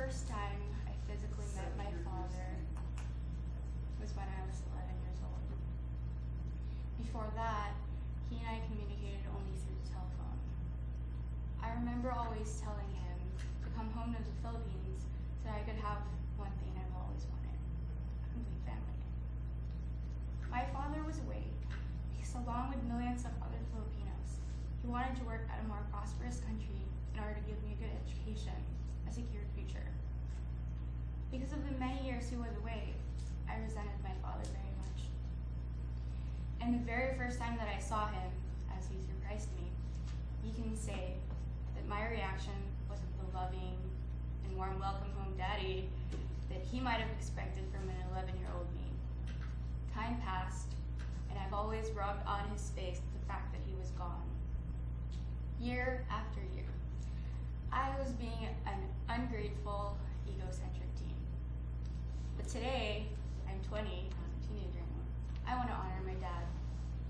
first time I physically met my father was when I was 11 years old. Before that, he and I communicated only through the telephone. I remember always telling him to come home to the Philippines so I could have one thing I've always wanted, a complete family. My father was away because along with millions of other Filipinos, he wanted to work at a more prosperous country in order to give me a good education, a secure future. Because of the many years he was away, I resented my father very much. And the very first time that I saw him, as he surprised me, you can say that my reaction wasn't the loving and warm welcome home daddy that he might have expected from an 11-year-old me. Time passed, and I've always rubbed on his face the fact that he was gone. Year after year, I was being an ungrateful, egocentric teen. But today, I'm 20, I'm a teenager now. I want to honor my dad,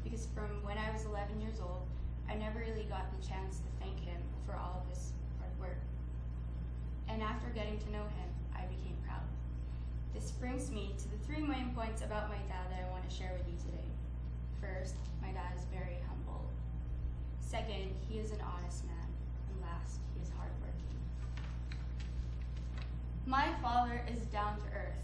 because from when I was 11 years old, I never really got the chance to thank him for all of his hard work. And after getting to know him, I became proud. This brings me to the 3 main points about my dad that I want to share with you today. First, my dad is very humble. Second, he is an honest man. And last, he is hardworking. My father is down to earth.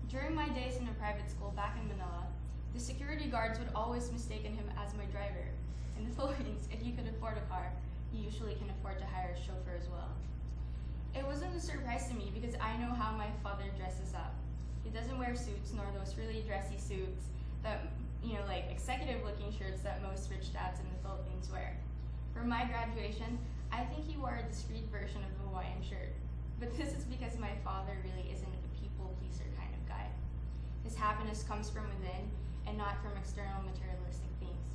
During my days in a private school back in Manila, the security guards would always mistaken him as my driver. In the Philippines, if you could afford a car, you usually can afford to hire a chauffeur as well. It wasn't a surprise to me because I know how my father dresses up. He doesn't wear suits nor those really dressy suits that, like executive-looking shirts that most rich dads in the Philippines wear. For my graduation, I think he wore a discreet version of a Hawaiian shirt. But this is because my father really isn't a people-pleaser kind of guy. His happiness comes from within and not from external materialistic things.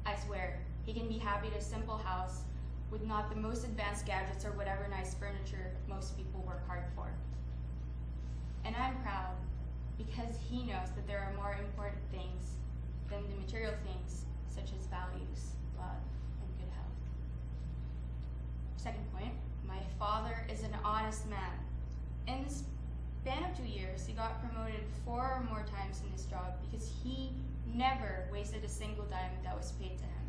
I swear, he can be happy at a simple house with not the most advanced gadgets or whatever nice furniture most people work hard for. And I'm proud because he knows that there are more important things than the material things, such as values, love, and good health. Second point, my father is an honest man. In the span of 2 years, he got promoted 4 or more times in his job because he never wasted a single dime that was paid to him.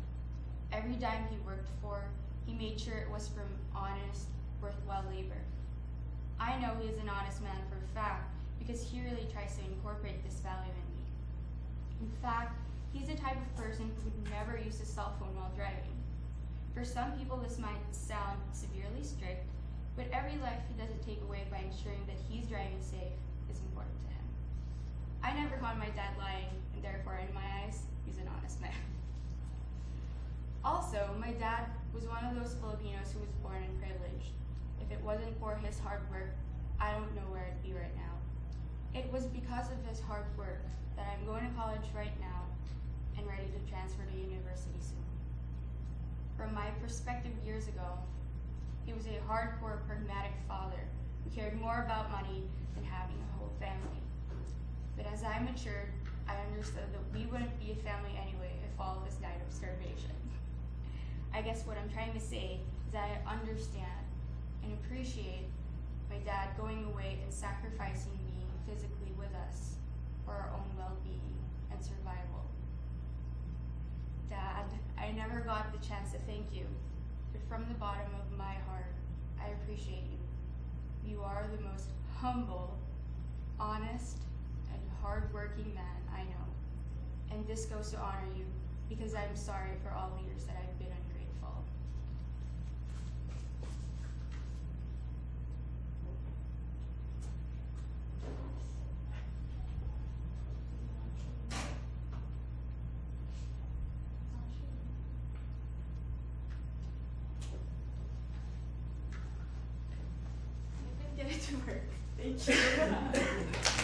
Every dime he worked for, he made sure it was from honest, worthwhile labor. I know he is an honest man for a fact because he really tries to incorporate this value in me. In fact, he's the type of person who would never use his cell phone while driving. For some people, this might sound severely strict, but every life he doesn't take away by ensuring that he's driving safe is important to him. I never caught my dad lying, and therefore, in my eyes, he's an honest man. Also, my dad was one of those Filipinos who was born in privilege. If it wasn't for his hard work, I don't know where I'd be right now. It was because of his hard work that I'm going to college right now and ready to transfer to university soon. From my perspective years ago, he was a hardcore, pragmatic father who cared more about money than having a whole family. But as I matured, I understood that we wouldn't be a family anyway if all of us died of starvation. I guess what I'm trying to say is that I understand and appreciate my dad going away and sacrificing being physically with us for our own well-being and survival. Dad, I never got the chance to thank you, but from the bottom of my heart, I appreciate you. You are the most humble, honest, and hardworking man I know. And this goes to honor you because I'm sorry for all the years that I've been ungrateful. Get it to work. Thank you.